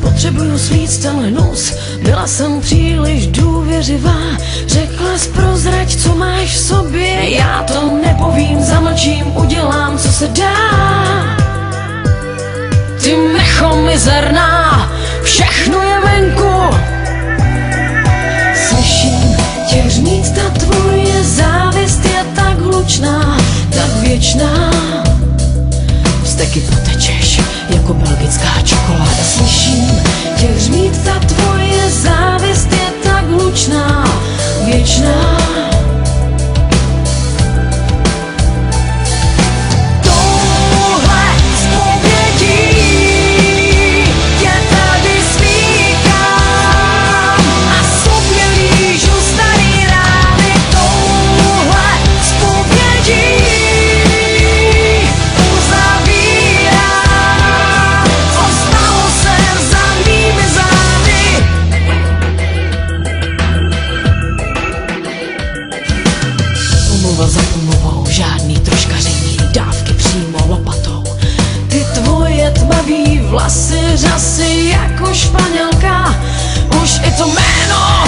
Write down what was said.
Potřebuju svíct tenhle nus, byla jsem příliš důvěřivá. Řekla jsi prozrať, co máš v sobě, já to nepovím, zamlčím, udělám, co se dá. Ty mecho mizerná, všechno je venku. Slyším tě hřmít, ta tvoje závist je tak hlučná, tak věčná. Vzteky potečeš jako belgická čokoláda. Slyším tě hřmít, ta tvoje závist je tak hlučná, věčná. Touhle zpovědí tě tady svítám a sobě lížu starý rány. Touhle zpovědí za umluvou, žádný troškaření, dávky přímo lopatou. Ty tvoje tmavý vlasy, řasy jako Španělka, už i to jméno